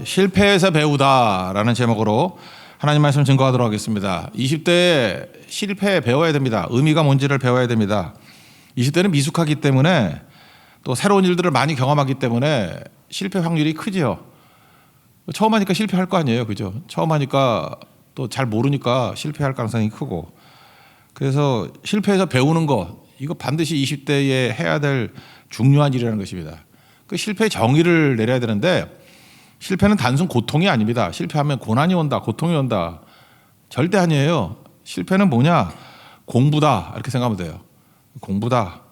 실패에서 배우다라는 제목으로 하나님 말씀 증거하도록 하겠습니다. 20대에 실패에 배워야 됩니다. 의미가 뭔지를 배워야 됩니다. 20대는 미숙하기 때문에 또 새로운 일들을 많이 경험하기 때문에 실패 확률이 크지요. 처음 하니까 실패할 거 아니에요. 그죠? 처음 하니까 또 잘 모르니까 실패할 가능성이 크고. 그래서 실패에서 배우는 거, 이거 반드시 20대에 해야 될 중요한 일이라는 것입니다. 그 실패의 정의를 내려야 되는데, 실패는 단순 고통이 아닙니다. 실패하면 고난이 온다, 고통이 온다. 절대 아니에요. 실패는 뭐냐? 공부다. 이렇게 생각하면 돼요. 공부다.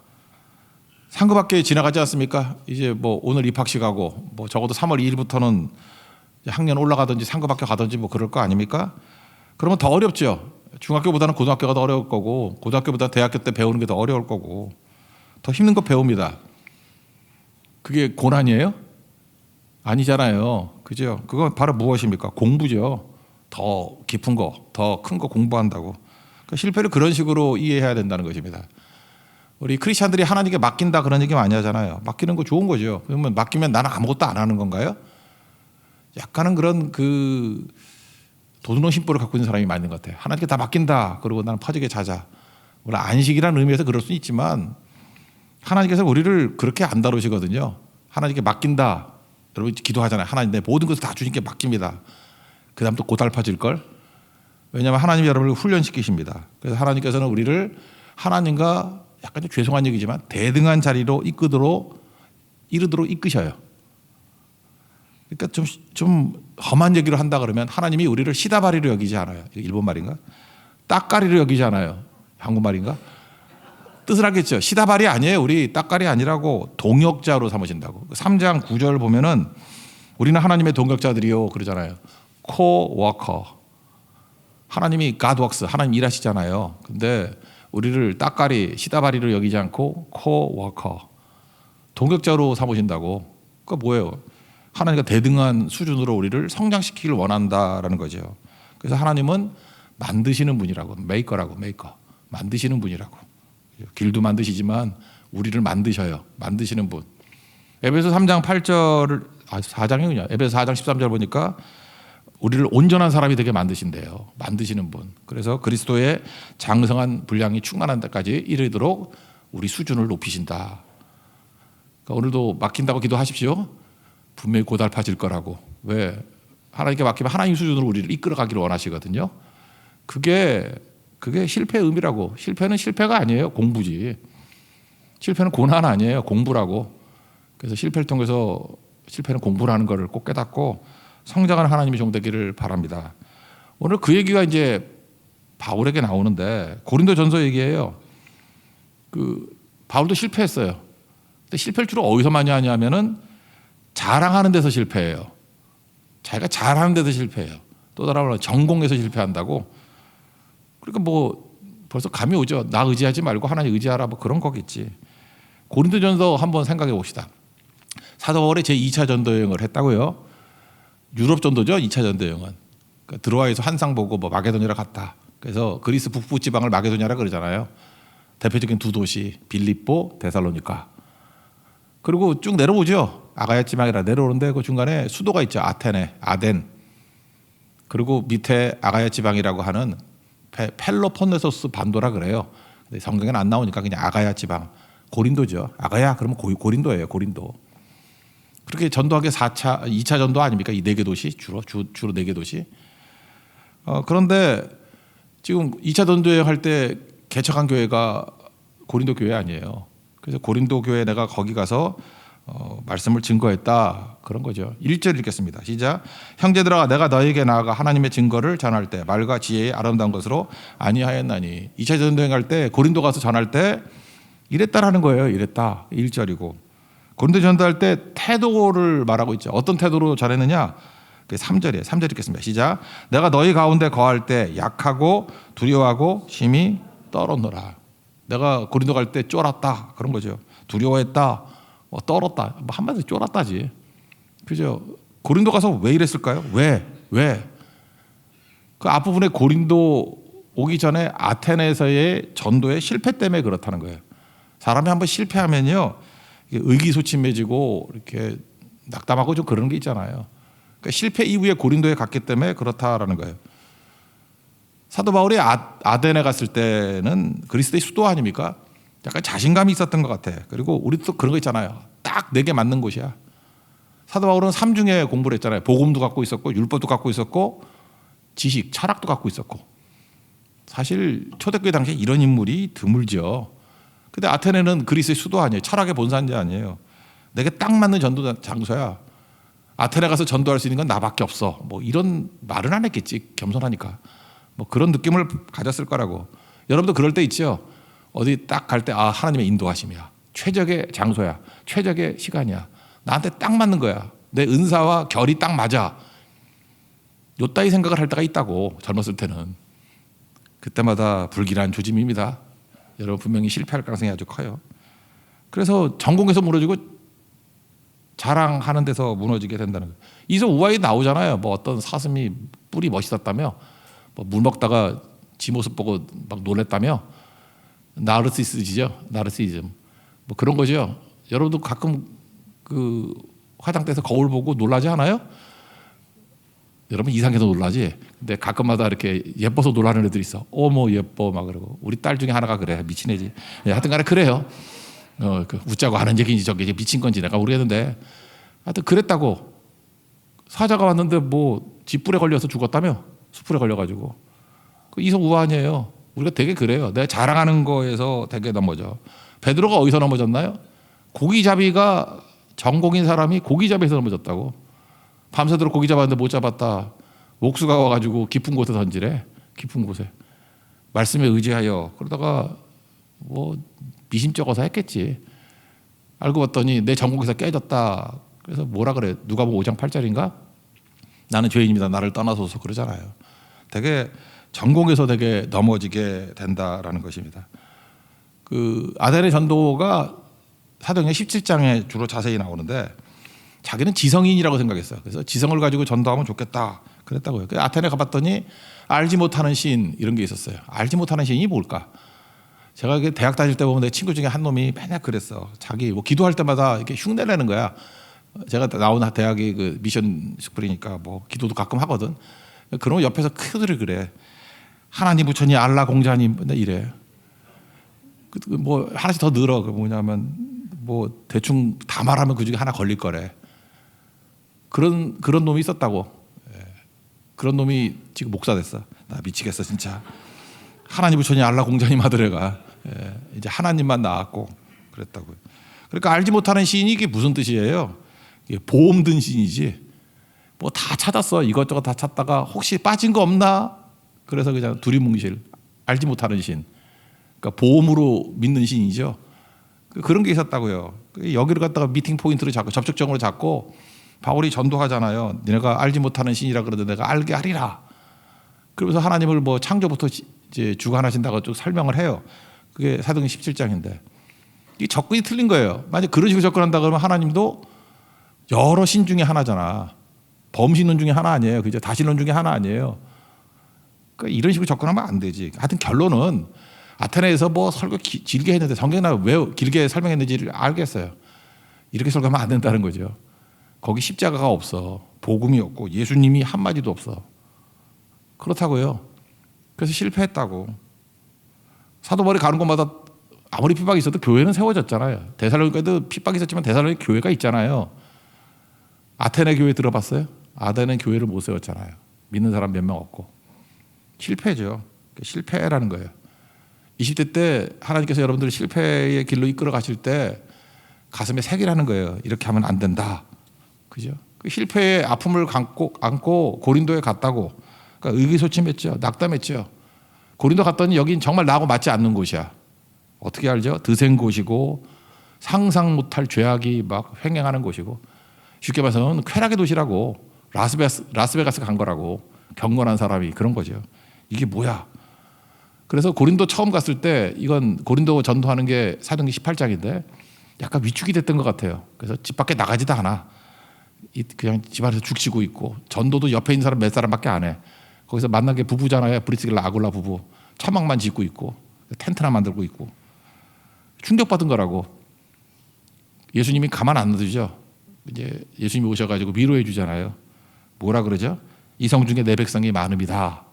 상급학교에 지나가지 않습니까? 이제 뭐 오늘 입학식하고 뭐 적어도 3월 2일부터는 학년 올라가든지 상급학교 가든지 뭐 그럴 거 아닙니까? 그러면 더 어렵죠. 중학교보다는 고등학교가 더 어려울 거고, 고등학교보다 대학교 때 배우는 게 더 어려울 거고, 더 힘든 거 배웁니다. 그게 고난이에요? 아니잖아요. 그죠? 그건 바로 무엇입니까? 공부죠. 더 깊은 거, 더 큰 거 공부한다고. 그러니까 실패를 그런 식으로 이해해야 된다는 것입니다. 우리 크리스찬들이 하나님께 맡긴다 그런 얘기 많이 하잖아요. 맡기는 거 좋은 거죠. 그러면 맡기면 나는 아무것도 안 하는 건가요? 약간은 그런 그 도둑놈 심보를 갖고 있는 사람이 많은 것 같아요. 하나님께 다 맡긴다. 그리고 나는 퍼지게 자자. 물론 안식이라는 의미에서 그럴 수 있지만 하나님께서 우리를 그렇게 안 다루시거든요. 하나님께 맡긴다. 여러분 기도하잖아요. 하나님 내 모든 것을 다 주님께 맡깁니다. 그 다음 또 고달파질 걸. 왜냐하면 하나님이 여러분을 훈련시키십니다. 그래서 하나님께서는 우리를 하나님과 약간 좀 죄송한 얘기지만 대등한 자리로 이르도록 이끄셔요. 그러니까 좀 험한 얘기를 한다 그러면 하나님이 우리를 시다바리로 여기지 않아요. 일본 말인가? 따까리로 여기지 않아요. 한국말인가? 뜻을 하겠죠. 시다바리 아니에요. 우리 따까리 아니라고 동역자로 삼으신다고. 3장 9절 보면은 우리는 하나님의 동역자들이요 그러잖아요. 코워커. 하나님이 God works, 하나님 일하시잖아요. 근데 우리를 따까리, 시다바리로 여기지 않고 코워커. 동역자로 삼으신다고. 그러니까 뭐예요? 하나님과 대등한 수준으로 우리를 성장시키길 원한다라는 거죠. 그래서 하나님은 만드시는 분이라고, 메이커라고, 메이커. 만드시는 분이라고. 길도 만드시지만 우리를 만드셔요. 만드시는 분. 에베소 3장 8절, 4장이군요. 에베소 4장 13절 보니까 우리를 온전한 사람이 되게 만드신대요. 만드시는 분. 그래서 그리스도의 장성한 분량이 충만한 데까지 이르도록 우리 수준을 높이신다. 그러니까 오늘도 맡긴다고 기도하십시오. 분명히 고달파질 거라고. 왜? 하나님께 맡기면 하나님 수준으로 우리를 이끌어가기를 원하시거든요. 그게 실패의 의미라고. 실패는 실패가 아니에요. 공부지. 실패는 고난 아니에요. 공부라고. 그래서 실패를 통해서 실패는 공부라는 것을 꼭 깨닫고 성장하는 하나님의 종 되기를 바랍니다. 오늘 그 얘기가 이제 바울에게 나오는데 고린도전서 얘기예요. 바울도 실패했어요. 근데 실패를 주로 어디서 많이 하냐면은 자랑하는 데서 실패해요. 자기가 잘하는 데서 실패해요. 또 다른 말로 전공에서 실패한다고. 그러니까 뭐 벌써 감이 오죠. 나 의지하지 말고 하나님 의지하라 뭐 그런 거겠지. 고린도전서 한번 생각해 봅시다. 사도 바울이 제2차 전도 여행을 했다고요. 유럽 전도죠. 2차 전도 여행은. 그러니까 드로아에서 환상 보고 뭐 마게도냐로 갔다. 그래서 그리스 북부 지방을 마게도냐라 그러잖아요. 대표적인 두 도시 빌립보, 데살로니가. 그리고 쭉 내려오죠. 아가야 지방이라 내려오는데 그 중간에 수도가 있죠. 아테네, 아덴. 그리고 밑에 아가야 지방이라고 하는 펠로폰네소스 반도라 그래요. 근데 성경에는 안 나오니까 그냥 아가야 지방. 고린도죠. 아가야 그러면 고린도예요. 고린도. 그렇게 전도하게 2차 전도 아닙니까? 이 4개 도시 주로 4개 도시. 그런데 지금 2차 전도 여행할 때 개척한 교회가 고린도 교회 아니에요. 그래서 고린도 교회 내가 거기 가서 말씀을 증거했다 그런 거죠. 1절 읽겠습니다. 시작. 형제들아 내가 너에게 나아가 하나님의 증거를 전할 때 말과 지혜의 아름다운 것으로 아니하였나니. 2차 전도 여행할 때 고린도 가서 전할 때 이랬다라는 거예요. 이랬다. 1절이고 고린도 전도할 때 태도를 말하고 있죠. 어떤 태도로 전했느냐? 그게 3절이에요. 3절 읽겠습니다. 시작. 내가 너희 가운데 거할 때 약하고 두려워하고 심히 떨었노라. 내가 고린도 갈 때 쫄았다 그런 거죠. 두려워했다, 떨었다, 한마디로 쫄았다지. 그죠? 고린도 가서 왜 이랬을까요? 왜? 그 앞부분에 고린도 오기 전에 아테네에서의 전도의 실패 때문에 그렇다는 거예요. 사람이 한번 실패하면요 의기소침해지고 이렇게 낙담하고 좀 그런 게 있잖아요. 그러니까 실패 이후에 고린도에 갔기 때문에 그렇다라는 거예요. 사도 바울이 아덴에 갔을 때는 그리스도의 수도 아닙니까? 약간 자신감이 있었던 것 같아. 그리고 우리도 그런 거 있잖아요. 딱 내게 맞는 곳이야. 사도 바울은 삼중에 공부를 했잖아요. 복음도 갖고 있었고 율법도 갖고 있었고 지식, 철학도 갖고 있었고. 사실 초대교회 당시에 이런 인물이 드물죠. 근데 아테네는 그리스의 수도 아니에요. 철학의 본산지 아니에요. 내게 딱 맞는 전도 장소야. 아테네 가서 전도할 수 있는 건 나밖에 없어. 뭐 이런 말은 안 했겠지. 겸손하니까. 뭐 그런 느낌을 가졌을 거라고. 여러분도 그럴 때 있죠. 어디 딱 갈 때 하나님의 인도하심이야. 최적의 장소야. 최적의 시간이야. 나한테 딱 맞는 거야. 내 은사와 결이 딱 맞아. 요따위 생각을 할 때가 있다고. 젊었을 때는. 그때마다 불길한 조짐입니다. 여러분 분명히 실패할 가능성이 아주 커요. 그래서 전공에서 무너지고 자랑하는 데서 무너지게 된다는 거예요. 이서 우화에 나오잖아요. 뭐 어떤 사슴이 뿔이 멋있었다며, 뭐 물 먹다가 지 모습 보고 막 놀랬다며, 나르시시즘이죠. 나르시즘. 뭐 그런 거죠. 여러분도 가끔 그 화장대에서 거울 보고 놀라지 않아요? 여러분 이상해서 놀라지. 근데 가끔마다 이렇게 예뻐서 놀라는 애들이 있어. 어머 예뻐 막 그러고. 우리 딸 중에 하나가 그래. 미친 애지. 하여튼간에 그래요. 그 웃자고 하는 얘기인지 저게 미친 건지 내가 모르겠는데 하여튼 그랬다고. 사자가 왔는데 뭐 집불에 걸려서 죽었다며. 숯불에 걸려가지고. 그 이성우화 아니에요. 우리가 되게 그래요. 내가 자랑하는 거에서 되게 넘어져. 베드로가 어디서 넘어졌나요? 고기잡이가 전공인 사람이 고기잡이에서 넘어졌다고. 밤새도록 고기 잡았는데 못 잡았다. 옥수가 와가지고 깊은 곳에 던지래. 깊은 곳에. 말씀에 의지하여. 그러다가 뭐 미심쩍어서 했겠지. 알고 봤더니 내 전공에서 깨졌다. 그래서 뭐라 그래? 누가복음 5장 8절인가? 나는 죄인입니다. 나를 떠나소서 그러잖아요. 되게 전공에서 되게 넘어지게 된다라는 것입니다. 그 아덴의 전도가 사도행전 17장에 주로 자세히 나오는데 자기는 지성인이라고 생각했어요. 그래서 지성을 가지고 전도하면 좋겠다 그랬다고요. 아테네 가봤더니 알지 못하는 시인 이런 게 있었어요. 알지 못하는 시인이 뭘까? 제가 대학 다닐 때 보면 내 친구 중에 한 놈이 맨날 그랬어. 자기 뭐 기도할 때마다 이렇게 흉내내는 거야. 제가 나온 대학이 그 미션 스쿨이니까 뭐 기도도 가끔 하거든. 그러면 옆에서 크들이 그래. 하나님 부처님 알라 공자님 이래. 뭐 하나씩 더 늘어. 그 뭐냐면 뭐 대충 다 말하면 그 중에 하나 걸릴 거래. 그런 놈이 있었다고. 그런 놈이 지금 목사 됐어. 나 미치겠어 진짜. 하나님 부처님 알라 공자님 아들애가 이제 하나님만 나왔고 그랬다고요. 그러니까 알지 못하는 시인이 이게 무슨 뜻이에요? 이게 보험 든 시인이지. 뭐 다 찾았어. 이것저것 다 찾다가 혹시 빠진 거 없나? 그래서 그냥 두리뭉실. 알지 못하는 신. 그러니까 보험으로 믿는 신이죠. 그런 게 있었다고요. 여기를 갖다가 미팅 포인트로 잡고 접촉점으로 잡고 바울이 전도하잖아요. 너네가 알지 못하는 신이라 그러는데 내가 알게 하리라. 그러면서 하나님을 뭐 창조부터 이제 주관하신다고 쭉 설명을 해요. 그게 사도행전 17장인데 이 접근이 틀린 거예요. 만약 그런 식으로 접근한다 그러면 하나님도 여러 신 중에 하나잖아. 범신론 중에 하나 아니에요. 그죠? 다신론 중에 하나 아니에요. 그러니까 이런 식으로 접근하면 안 되지. 하여튼 결론은 아테네에서 뭐 설교 길게 했는데 성경이나 왜 길게 설명했는지를 알겠어요. 이렇게 설교하면 안 된다는 거죠. 거기 십자가가 없어. 복음이 없고 예수님이 한마디도 없어. 그렇다고요. 그래서 실패했다고. 사도 바울이 가는 곳마다 아무리 핍박이 있어도 교회는 세워졌잖아요. 데살로니가도 핍박이 있었지만 데살로니가 교회가 있잖아요. 아테네 교회 들어봤어요? 아테네 교회를 못 세웠잖아요. 믿는 사람 몇 명 없고. 실패죠. 실패라는 거예요. 20대 때 하나님께서 여러분들을 실패의 길로 이끌어 가실 때 가슴에 새기라는 거예요. 이렇게 하면 안 된다. 그죠? 그 실패의 아픔을 안고 고린도에 갔다고. 그러니까 의기소침했죠. 낙담했죠. 고린도 갔더니 여긴 정말 나하고 맞지 않는 곳이야. 어떻게 알죠? 드센 곳이고 상상 못할 죄악이 막 횡행하는 곳이고 쉽게 말해서는 쾌락의 도시라고. 라스베가스 간 거라고. 경건한 사람이 그런 거죠. 이게 뭐야? 그래서 고린도 처음 갔을 때 이건 고린도 전도하는 게 사도행전 18장인데 약간 위축이 됐던 것 같아요. 그래서 집 밖에 나가지도 않아. 그냥 집 안에서 죽치고 있고 전도도 옆에 있는 사람 몇 사람밖에 안 해. 거기서 만난 게 부부잖아요. 브리스길라 아굴라 부부. 처막만 짓고 있고 텐트나 만들고 있고 충격받은 거라고. 예수님이 가만 안 놔두죠. 이제 예수님이 오셔가지고 위로해 주잖아요. 뭐라 그러죠? 이성 중에 내 백성이 많음이다.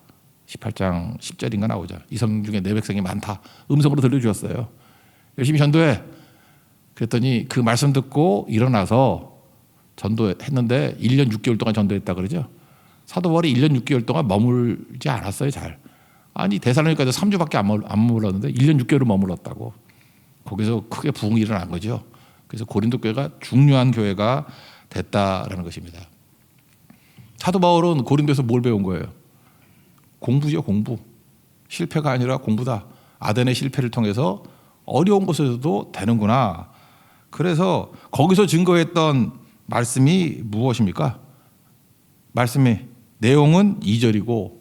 18장 10절인가 나오죠. 이성 중에 내 백성이 많다. 음성으로 들려주었어요. 열심히 전도해. 그랬더니 그 말씀 듣고 일어나서 전도했는데 1년 6개월 동안 전도했다 그러죠. 사도 바울이 1년 6개월 동안 머물지 않았어요. 잘. 아니 데살로니가에서 3주밖에 안 머물렀는데 1년 6개월을 머물렀다고. 거기서 크게 부흥이 일어난 거죠. 그래서 고린도 교회가 중요한 교회가 됐다라는 것입니다. 사도 바울은 고린도에서 뭘 배운 거예요? 공부죠, 공부. 실패가 아니라 공부다. 아덴의 실패를 통해서 어려운 곳에서도 되는구나. 그래서 거기서 증거했던 말씀이 무엇입니까? 말씀의 내용은 2절이고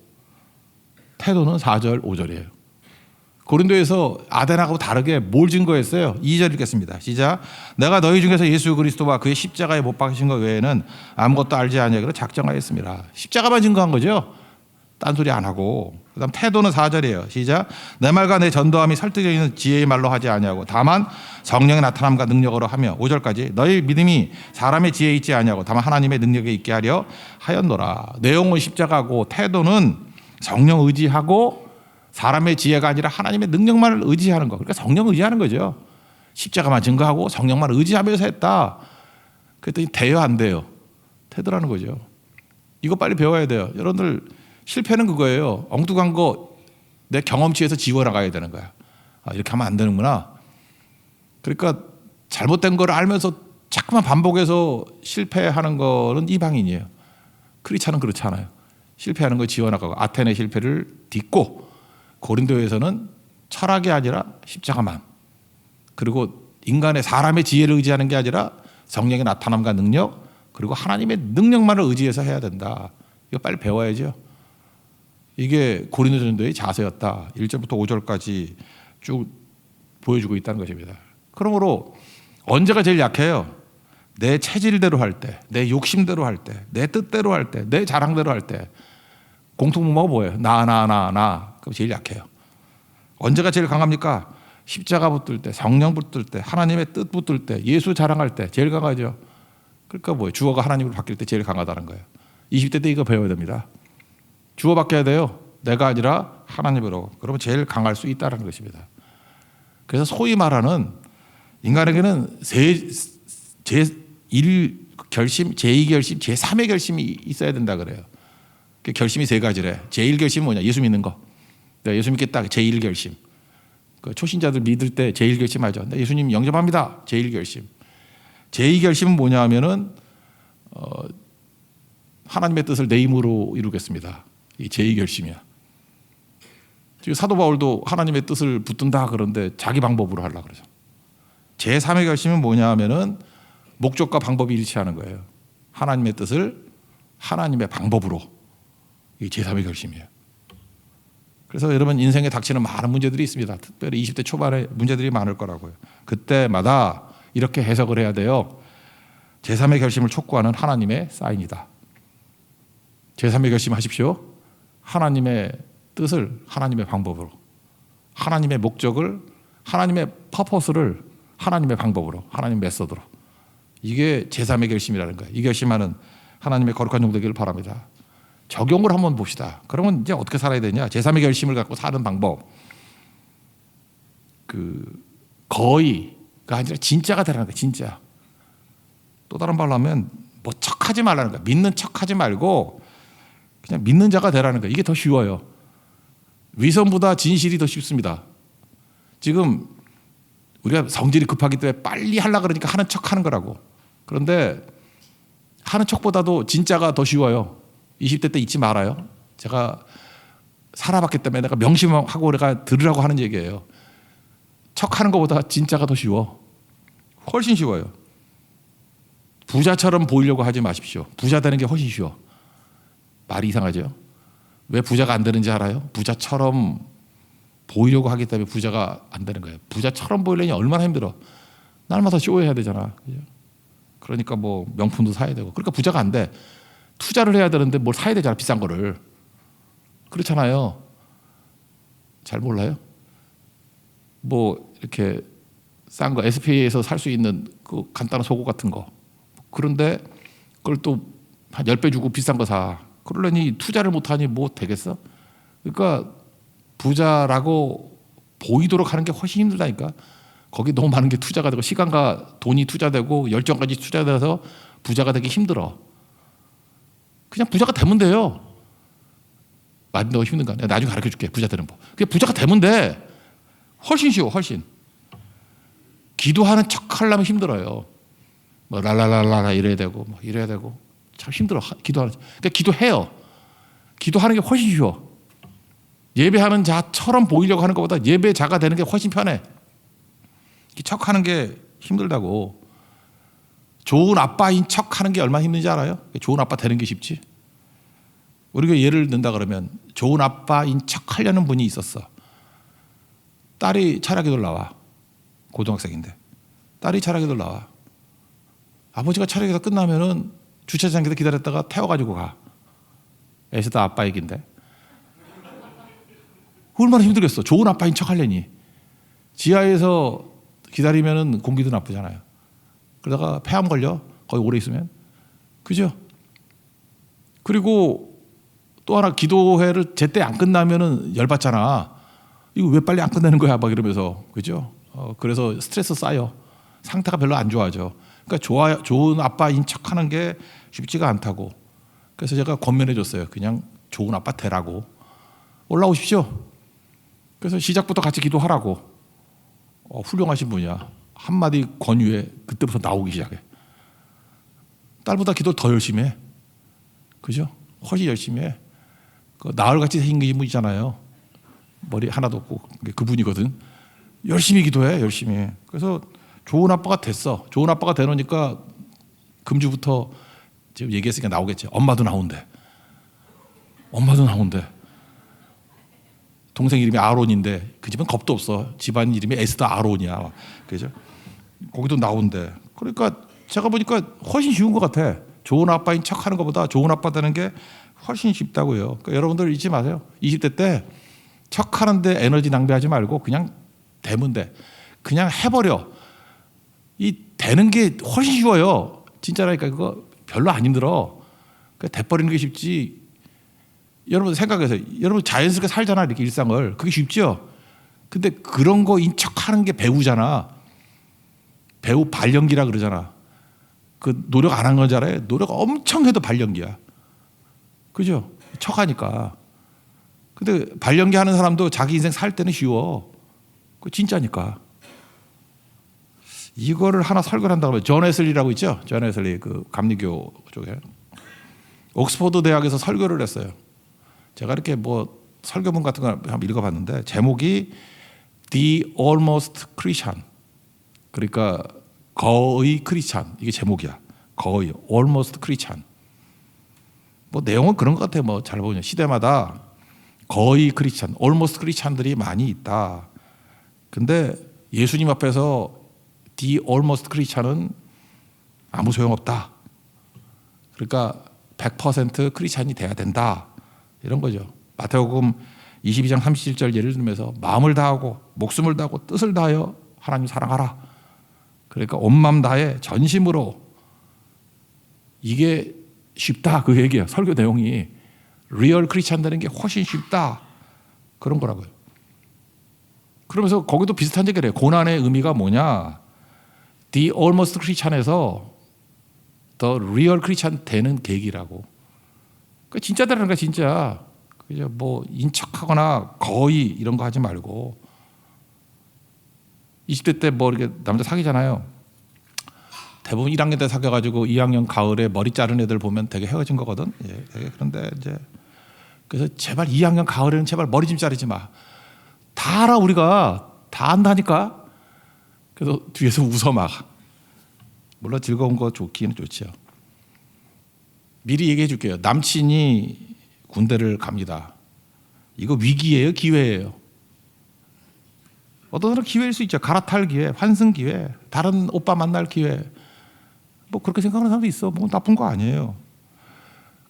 태도는 4절, 5절이에요. 고린도에서 아덴하고 다르게 뭘 증거했어요? 2절 읽겠습니다. 시작. 내가 너희 중에서 예수 그리스도와 그의 십자가에 못 박히신 것 외에는 아무것도 알지 아니하기로 작정하였습니다. 십자가만 증거한 거죠. 딴소리 안 하고. 그다음 태도는 4절이에요. 시작. 내 말과 내 전도함이 설득력 있는 지혜의 말로 하지 아니하고 다만 성령의 나타남과 능력으로 하며 5절까지 너희 믿음이 사람의 지혜에 있지 아니하고 다만 하나님의 능력에 있게 하려 하였노라. 내용은 십자가고 태도는 성령 의지하고 사람의 지혜가 아니라 하나님의 능력만을 의지하는 거. 그러니까 성령 의지하는 거죠. 십자가만 증거하고 성령만 의지하면서 했다. 그랬더니 돼요, 안 돼요? 태도라는 거죠. 이거 빨리 배워야 돼요. 여러분들 실패는 그거예요. 엉뚱한 거 내 경험치에서 지워나가야 되는 거야. 아, 이렇게 하면 안 되는구나. 그러니까 잘못된 걸 알면서 자꾸만 반복해서 실패하는 거는 이방인이에요. 크리스찬은 그렇지 않아요. 실패하는 거 지워나가고 아테네 실패를 딛고 고린도에서는 철학이 아니라 십자가만, 그리고 인간의 사람의 지혜를 의지하는 게 아니라 성령의 나타남과 능력, 그리고 하나님의 능력만을 의지해서 해야 된다. 이거 빨리 배워야죠. 이게 고린도 전도의 자세였다. 1절부터 5절까지 쭉 보여주고 있다는 것입니다. 그러므로 언제가 제일 약해요? 내 체질대로 할 때, 내 욕심대로 할 때, 내 뜻대로 할 때, 내 자랑대로 할 때. 공통분모가 뭐예요? 나. 그럼 제일 약해요. 언제가 제일 강합니까? 십자가 붙들 때, 성령 붙들 때, 하나님의 뜻 붙들 때, 예수 자랑할 때 제일 강하죠. 그러니까 뭐예요? 주어가 하나님으로 바뀔 때 제일 강하다는 거예요. 20대 때 이거 배워야 됩니다. 주어 바뀌어야 돼요. 내가 아니라 하나님으로. 그러면 제일 강할 수 있다는 것입니다. 그래서 소위 말하는 인간에게는 제1 결심, 제2 결심, 제3의 결심이 있어야 된다 그래요. 그 결심이 3가지래. 제1 결심은 뭐냐? 예수 믿는 거. 내가 예수 믿겠다. 제1 결심. 그 초신자들 믿을 때 제1 결심하죠. 나 예수님 영접합니다. 제1 결심. 제2 결심은 뭐냐 하면은 하나님의 뜻을 내 힘으로 이루겠습니다. 이 제2 결심이야. 지금 사도 바울도 하나님의 뜻을 붙든다 그런데 자기 방법으로 하려고 그러죠. 제3의 결심은 뭐냐 하면은 목적과 방법이 일치하는 거예요. 하나님의 뜻을 하나님의 방법으로. 이게 제3의 결심이에요. 그래서 여러분 인생에 닥치는 많은 문제들이 있습니다. 특별히 20대 초반에 문제들이 많을 거라고요. 그때마다 이렇게 해석을 해야 돼요. 제3의 결심을 촉구하는 하나님의 사인이다. 제3의 결심 하십시오. 하나님의 뜻을 하나님의 방법으로, 하나님의 목적을, 하나님의 퍼포스를 하나님의 방법으로, 하나님의 메소드로. 이게 제3의 결심이라는 거예요. 이 결심하는 하나님의 거룩한 종 되기를 바랍니다. 적용을 한번 봅시다. 그러면 이제 어떻게 살아야 되냐? 제3의 결심을 갖고 사는 방법. 거의가 아니라 진짜가 되라는 거예요. 진짜. 또 다른 말로 하면 뭐 척하지 말라는 거예요. 믿는 척하지 말고 그냥 믿는 자가 되라는 거예요. 이게 더 쉬워요. 위선보다 진실이 더 쉽습니다. 지금 우리가 성질이 급하기 때문에 빨리 하려고 그러니까 하는 척하는 거라고. 그런데 하는 척보다도 진짜가 더 쉬워요. 20대 때 잊지 말아요. 제가 살아봤기 때문에 내가 명심하고 내가 들으라고 하는 얘기예요. 척하는 것보다 진짜가 더 쉬워. 훨씬 쉬워요. 부자처럼 보이려고 하지 마십시오. 부자 되는 게 훨씬 쉬워. 말이 이상하죠? 왜 부자가 안 되는지 알아요? 부자처럼 보이려고 하기 때문에 부자가 안 되는 거예요. 부자처럼 보이려니 얼마나 힘들어. 날마다 쇼해야 되잖아. 그러니까 뭐 명품도 사야 되고. 그러니까 부자가 안 돼. 투자를 해야 되는데 뭘 사야 되잖아. 비싼 거를. 그렇잖아요. 잘 몰라요? 뭐 이렇게 싼 거 SPA에서 살 수 있는 그 간단한 속옷 같은 거. 그런데 그걸 또 한 10배 주고 비싼 거 사. 그러려니 투자를 못하니 뭐 되겠어? 그러니까 부자라고 보이도록 하는 게 훨씬 힘들다니까. 거기 너무 많은 게 투자가 되고 시간과 돈이 투자되고 열정까지 투자돼서 부자가 되기 힘들어. 그냥 부자가 되면 돼요. 만든다고 힘든가? 내가 나중에 가르쳐줄게. 부자 되는 법. 그냥 부자가 되면 돼. 훨씬 쉬워. 훨씬. 기도하는 척 하려면 힘들어요. 뭐 랄랄랄라 이래야 되고 뭐 이래야 되고 참 힘들어. 기도하는 척. 그러니까 기도해요. 기도하는 게 훨씬 쉬워. 예배하는 자처럼 보이려고 하는 것보다 예배자가 되는 게 훨씬 편해. 척하는 게 힘들다고. 좋은 아빠인 척하는 게 얼마나 힘든지 알아요? 좋은 아빠 되는 게 쉽지. 우리가 예를 든다 그러면 좋은 아빠인 척하려는 분이 있었어. 딸이 철학기도를 나와. 고등학생인데 딸이 철학기도를 나와. 아버지가 철학기도 끝나면은 주차장에서 기다렸다가 태워가지고 가. 애서 다 아빠 얘긴데 얼마나 힘들겠어. 좋은 아빠인 척하려니. 지하에서 기다리면은 공기도 나쁘잖아요. 그러다가 폐암 걸려. 거기 오래 있으면. 그죠? 그리고 또 하나 기도회를 제때 안 끝나면은 열받잖아. 이거 왜 빨리 안 끝내는 거야? 막 이러면서. 그죠? 그래서 스트레스 쌓여. 상태가 별로 안 좋아져. 그러니까 좋은 아빠인 척 하는 게 쉽지가 않다고. 그래서 제가 권면해 줬어요. 그냥 좋은 아빠 되라고. 올라오십시오. 그래서 시작부터 같이 기도하라고. 훌륭하신 분이야. 한마디 권유에 그때부터 나오기 시작해. 딸보다 기도를 더 열심히 해. 그죠? 훨씬 열심히 해. 나흘같이 생긴 분 있잖아요. 머리 하나도 없고 그분이거든. 열심히 기도해. 열심히. 그래서 좋은 아빠가 됐어. 좋은 아빠가 되놓으니까 금주부터 지금 얘기했으니까 나오겠지. 엄마도 나온대. 엄마도 나온대. 동생 이름이 아론인데 그 집은 겁도 없어. 집안 이름이 에스더 아론이야. 그죠? 거기도 나온대. 그러니까 제가 보니까 훨씬 쉬운 것 같아. 좋은 아빠인 척하는 것보다 좋은 아빠 되는 게 훨씬 쉽다고요. 그러니까 여러분들 잊지 마세요. 20대 때 척하는데 에너지 낭비하지 말고 그냥 되면 돼. 그냥 해버려. 이 되는 게 훨씬 쉬워요. 진짜라니까. 그거 별로 안 힘들어. 그러니까 돼버리는 게 쉽지. 여러분 생각해서 여러분 자연스럽게 살잖아. 이렇게 일상을. 그게 쉽죠. 근데 그런 거 인척하는 게 배우잖아. 배우 발연기라 그러잖아. 그 노력 안 한 거잖아요. 노력 엄청 해도 발연기야. 그죠? 척하니까. 근데 발연기 하는 사람도 자기 인생 살 때는 쉬워. 그 진짜니까. 이거를 하나 설교를 한다고 하면 존 웨슬리라고 있죠? 존 웨슬리 그 감리교 쪽에 옥스퍼드 대학에서 설교를 했어요. 제가 이렇게 뭐 설교문 같은 거 한번 읽어봤는데 제목이 The Almost Christian. 그러니까 거의 크리스찬. 이게 제목이야. 거의 Almost Christian. 뭐 내용은 그런 것 같아요. 뭐 잘 보면 시대마다 거의 크리스찬, Almost Christian들이 많이 있다. 근데 예수님 앞에서 The Almost Christian은 아무 소용없다. 그러니까 100% 크리스찬이 돼야 된다. 이런 거죠. 마태복음 22장 37절 예를 들면서 마음을 다하고 목숨을 다하고 뜻을 다하여 하나님 사랑하라. 그러니까 온 마음 다해 전심으로. 이게 쉽다 그 얘기예요. 설교 내용이. 리얼 크리스찬 되는 게 훨씬 쉽다. 그런 거라고요. 그러면서 거기도 비슷한 얘기를 해요. 고난의 의미가 뭐냐. The Almost Christian에서 The Real Christian 되는 계기라고. 그러니까 진짜 되는 거야 진짜. 그죠? 뭐 인척하거나 거의 이런 거 하지 말고. 20대 때 뭐 이렇게 남자 사귀잖아요. 대부분 1학년 때 사귀어가지고 2학년 가을에 머리 자른 애들 보면 되게 헤어진 거거든. 예, 그런데 이제 그래서 제발 2학년 가을에는 제발 머리 좀 자르지 마. 다 알아 우리가. 다 안다니까. 그래서 뒤에서 웃어 막. 물론 즐거운 거 좋기는 좋죠. 미리 얘기해 줄게요. 남친이 군대를 갑니다. 이거 위기예요, 기회예요? 어떤 사람은 기회일 수 있죠. 갈아탈 기회, 환승 기회, 다른 오빠 만날 기회. 뭐 그렇게 생각하는 사람도 있어. 뭐 나쁜 거 아니에요.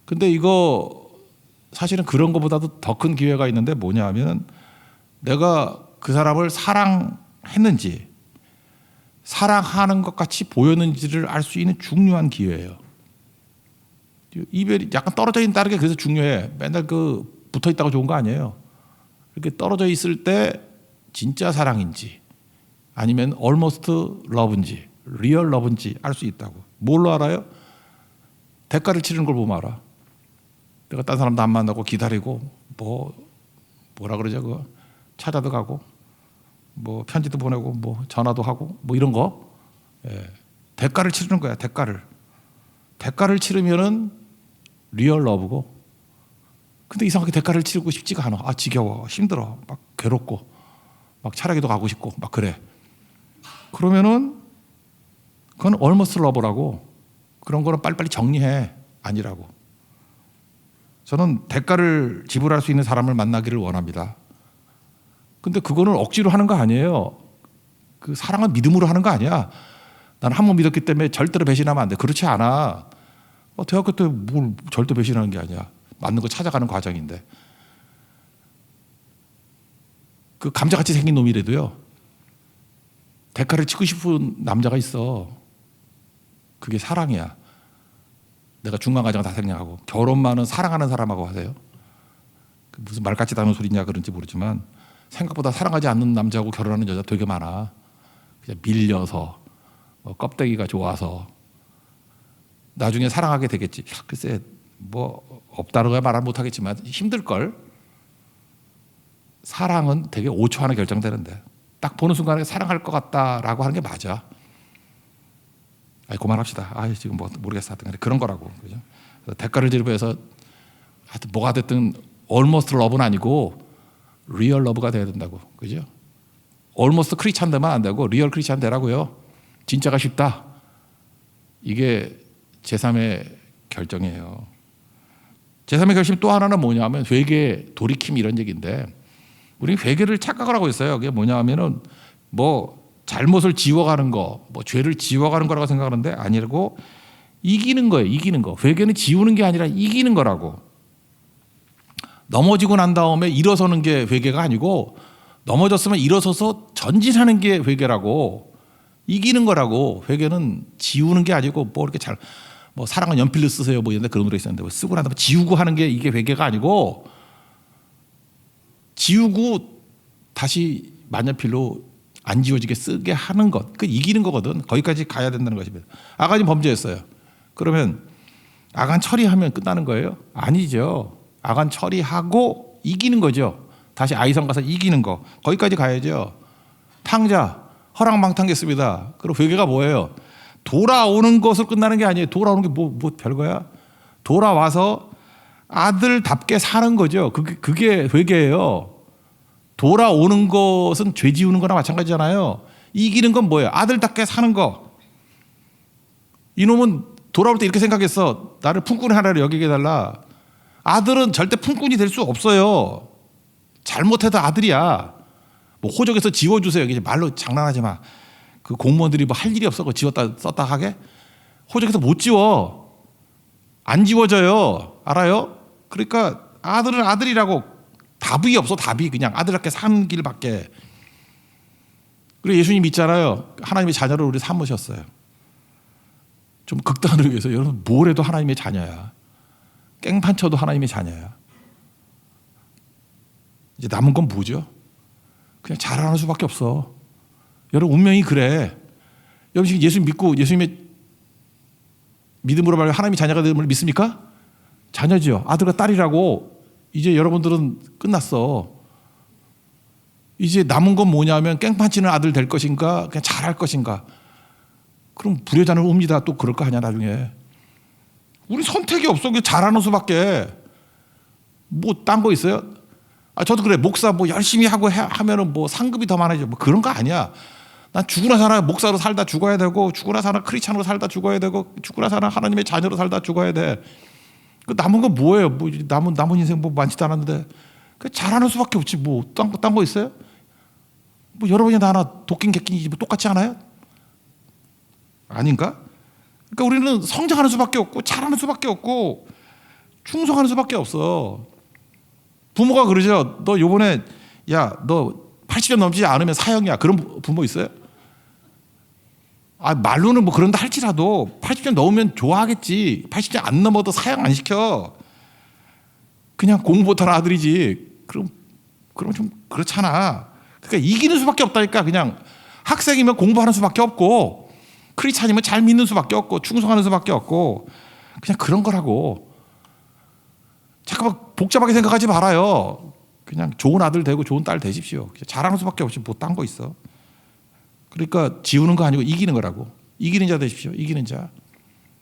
근데 이거 사실은 그런 것보다도 더 큰 기회가 있는데 뭐냐 하면 내가 그 사람을 사랑했는지 사랑하는 것 같이 보였는지를 알 수 있는 중요한 기회예요. 이별이 약간 떨어져 있다는 게 그래서 중요해. 맨날 그 붙어 있다가 좋은 거 아니에요. 이렇게 떨어져 있을 때 진짜 사랑인지 아니면 almost love인지 real love인지 알 수 있다고. 뭘로 알아요? 대가를 치르는 걸 보면 알아. 내가 딴 사람도 안 만나고 기다리고 뭐라 그러죠? 그거 찾아도 가고 뭐 편지도 보내고 뭐 전화도 하고 뭐 이런 거. 예. 대가를 치르는 거야. 대가를 치르면은 리얼 러브고. 근데 이상하게 대가를 치르고 싶지가 않아. 아 지겨워, 힘들어, 막 괴롭고, 막 차라기도 가고 싶고, 막 그래. 그러면은 그건 almost love라고. 그런 거는 빨리빨리 정리해. 아니라고. 저는 대가를 지불할 수 있는 사람을 만나기를 원합니다. 근데 그거는 억지로 하는 거 아니에요. 그 사랑은 믿음으로 하는 거 아니야. 나는 한 번 믿었기 때문에 절대로 배신하면 안 돼. 그렇지 않아. 대학교 때 뭘 절대 배신하는 게 아니야. 맞는 거 찾아가는 과정인데. 그 감자같이 생긴 놈이라도요. 대가를 치고 싶은 남자가 있어. 그게 사랑이야. 내가 중간과정 다 생략하고 결혼만은 사랑하는 사람하고 하세요. 무슨 말같지도 않은 소리냐 그런지 모르지만 생각보다 사랑하지 않는 남자하고 결혼하는 여자 되게 많아. 그냥 밀려서 껍데기가 좋아서 나중에 사랑하게 되겠지. 글쎄 뭐 없다는 거야 말은 못하겠지만 힘들걸. 사랑은 되게 5초 안에 결정되는데 딱 보는 순간에 사랑할 것 같다라고 하는 게 맞아. 그만합시다. 지금 뭐 모르겠어. 하여튼 그런 거라고. 그죠? 대가를 지불해서 하여튼 뭐가 됐든 almost love는 아니고 real love가 돼야 된다고. 그죠? almost 크리스찬 되면 안 되고 real 크리스찬 되라고요. 진짜가 쉽다. 이게 제3의 결정이에요. 제3의 결심 또 하나는 뭐냐면 회개, 돌이킴 이런 얘기인데 우리는 회개를 착각을 하고 있어요. 그게 뭐냐면은 뭐 잘못을 지워가는 거, 뭐 죄를 지워가는 거라고 생각하는데 아니라고 이기는 거예요. 이기는 거. 회개는 지우는 게 아니라 이기는 거라고. 넘어지고 난 다음에 일어서는 게 회개가 아니고 넘어졌으면 일어서서 전진하는 게 회개라고. 이기는 거라고. 회개는 지우는 게 아니고 뭐 이렇게 뭐 사랑은 연필로 쓰세요 뭐 이런데 그런 노래 있었는데 뭐 쓰고 난 다음에 지우고 하는 게 이게 회개가 아니고 지우고 다시 만년필로 안 지워지게 쓰게 하는 것. 그 이기는 거거든. 거기까지 가야 된다는 것입니다. 아간이 범죄했어요. 그러면 아간 처리하면 끝나는 거예요? 아니죠. 아간 처리하고 이기는 거죠. 다시 아이성 가서 이기는 거. 거기까지 가야죠. 탕자 허랑방탕했습니다. 그럼 회개가 뭐예요? 돌아오는 것으로 끝나는 게 아니에요. 돌아오는 게 뭐 별거야? 돌아와서 아들답게 사는 거죠. 그게 회개예요. 돌아오는 것은 죄 지우는 거나 마찬가지잖아요. 이기는 건 뭐예요? 아들답게 사는 거. 이놈은 돌아올 때 이렇게 생각했어. 나를 품꾼 하나로 여기게 해달라. 아들은 절대 품꾼이 될 수 없어요. 잘못해도 아들이야. 뭐 호적에서 지워주세요. 이게 말로 장난하지 마. 그 공무원들이 뭐 할 일이 없어. 그거 지웠다 썼다 하게. 호적에서 못 지워. 안 지워져요. 알아요? 그러니까 아들은 아들이라고. 답이 없어. 답이 그냥 아들답게 사는 길밖에. 그리고 예수님 있잖아요. 하나님의 자녀를 우리 삼으셨어요. 좀 극단으로 위해서 여러분 뭘 해도 하나님의 자녀야. 깽판 쳐도 하나님의 자녀야. 이제 남은 건 뭐죠? 그냥 자라는 수밖에 없어. 여러분 운명이 그래. 여러분 지금 예수 믿고 예수님의 믿음으로 말하면 하나님의 자녀가 됨을 믿습니까? 자녀죠. 아들과 딸이라고. 이제 여러분들은 끝났어. 이제 남은 건 뭐냐면 깽판 치는 아들 될 것인가 그냥 잘할 것인가. 그럼 불효자는 옵니다. 또 그럴 거 아니야 나중에. 우리 선택이 없어. 그냥 잘하는 수밖에. 뭐 딴 거 있어요? 저도 그래. 목사 뭐 열심히 하고 하면은 뭐 상급이 더 많아져. 뭐 그런 거 아니야. 난 죽으나 살아 목사로 살다 죽어야 되고 죽으나 살아 크리스찬으로 살다 죽어야 되고 죽으나 살아 하나님의 자녀로 살다 죽어야 돼. 그 남은 건 뭐예요? 뭐 남은 인생 뭐 많지도 않았는데 그 잘하는 수밖에 없지. 뭐 딴 거 있어요? 뭐 여러분이 나나 도끼 객끼 뭐 똑같지 않아요? 아닌가? 그러니까 우리는 성장하는 수밖에 없고 잘하는 수밖에 없고 충성하는 수밖에 없어. 부모가 그러죠. 너 요번에 야 너 80년 넘지 않으면 사형이야. 그런 부모 있어요? 말로는 뭐 그런다 할지라도 80점 넘으면 좋아하겠지. 80점 안 넘어도 사양 안 시켜. 그냥 공부 못하는 아들이지. 그럼 좀 그렇잖아. 그러니까 이기는 수밖에 없다니까. 그냥 학생이면 공부하는 수밖에 없고, 크리스찬이면 잘 믿는 수밖에 없고, 충성하는 수밖에 없고, 그냥 그런 거라고. 잠깐만 복잡하게 생각하지 말아요. 그냥 좋은 아들 되고 좋은 딸 되십시오. 잘하는 수밖에 없이 뭐 딴 거 있어. 그러니까 지우는 거 아니고 이기는 거라고. 이기는 자 되십시오. 이기는 자.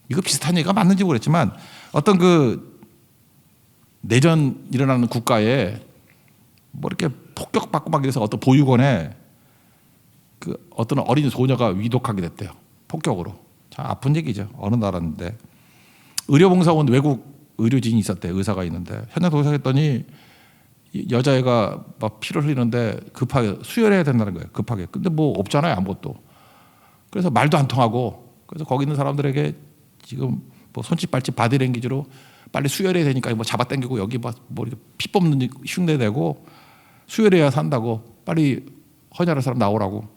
이거 비슷한 얘기가 맞는지 모르겠지만 어떤 그 내전 일어나는 국가에 뭐 이렇게 폭격받고 막 이래서 어떤 보육원에 그 어떤 어린 소녀가 위독하게 됐대요. 폭격으로. 참 아픈 얘기죠. 어느 나라인데. 의료봉사원 외국 의료진이 있었대. 의사가 있는데 현장 도착했더니 여자애가 막 피를 흘리는데 급하게 수혈해야 된다는 거예요. 급하게. 근데 뭐 없잖아요. 아무것도. 그래서 말도 안 통하고, 그래서 거기 있는 사람들에게 지금 뭐 손짓 발짓 바디랭귀지로 빨리 수혈해야 되니까 뭐 잡아당기고 여기 뭐 이렇게 피 뽑는 흉내 내고 수혈해야 산다고 빨리 헌혈할 사람 나오라고.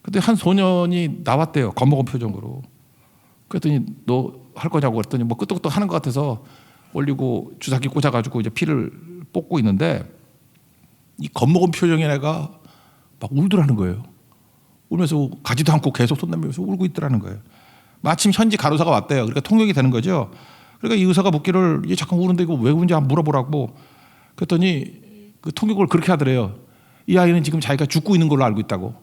근데 한 소년이 나왔대요. 겁먹은 표정으로. 그랬더니 너 할 거냐고 그랬더니 뭐 끄떡끄떡 하는 것 같아서 올리고 주사기 꽂아가지고 이제 피를 뽑고 있는데 이 겁먹은 표정의 애가 막 울더라는 거예요. 울면서 가지도 않고 계속 손 내밀면서 울고 있더라는 거예요. 마침 현지 간호사가 왔대요. 그러니까 통역이 되는 거죠. 그러니까 이 의사가 묻기를 얘 잠깐 우는데 이거 왜 우는지 한번 물어보라고. 그랬더니 그 통역을 그렇게 하더래요. 이 아이는 지금 자기가 죽고 있는 걸로 알고 있다고.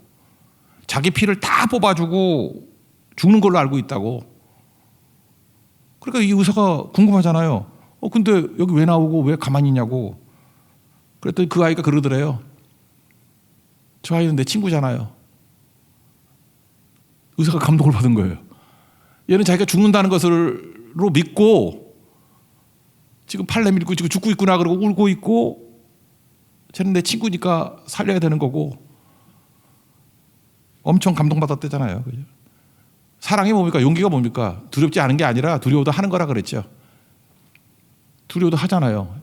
자기 피를 다 뽑아주고 죽는 걸로 알고 있다고. 그러니까 이 의사가 궁금하잖아요. 근데 여기 왜 나오고 왜 가만히 있냐고. 그랬더니 그 아이가 그러더래요. 저 아이는 내 친구잖아요. 의사가 감동을 받은 거예요. 얘는 자기가 죽는다는 것으로 믿고 지금 팔 내밀고 지금 죽고 있구나 그러고 울고 있고, 쟤는 내 친구니까 살려야 되는 거고. 엄청 감동받았대잖아요. 그죠? 사랑이 뭡니까? 용기가 뭡니까? 두렵지 않은 게 아니라 두려워도 하는 거라 그랬죠. 두려워도 하잖아요.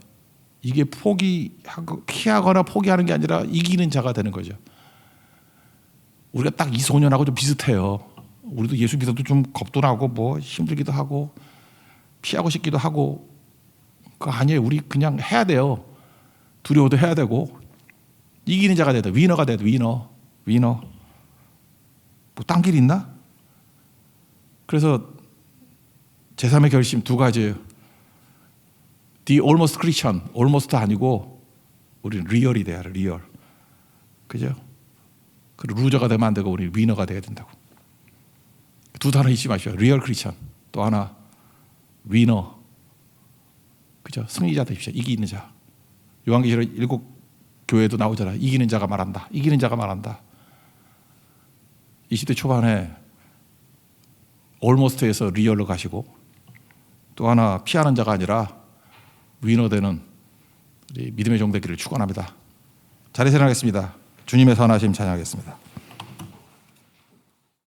이게 포기하고 피하거나 포기하는 게 아니라 이기는 자가 되는 거죠. 우리가 딱 이 소년하고 좀 비슷해요. 우리도 예수 믿어도 좀 겁도 나고 뭐 힘들기도 하고 피하고 싶기도 하고. 그거 아니에요. 우리 그냥 해야 돼요. 두려워도 해야 되고 이기는 자가 돼야 돼. 위너가 돼야 돼. 위너. 뭐 딴 길 있나? 그래서 제3의 결심 두 가지예요. The almost Christian, almost 아니고 우리는 리얼이 돼야 돼. 리얼. 그죠? 그리고 루저가 되면 안 되고 우리 위너가 돼야 된다고. 두 단어 잊지 마시오. 리얼 크리스천. 또 하나 위너. 그죠? 승리자 되십시오. 이기는 자. 요한계시록 7 교회도 나오잖아. 이기는 자가 말한다. 이기는 자가 말한다. 20대 초반에 almost에서 리얼로 가시고, 또 하나 피하는 자가 아니라 위너 되는 우리 믿음의 종 되기를 축원합니다. 자리에 일어나겠습니다. 주님의 선하심 찬양하겠습니다.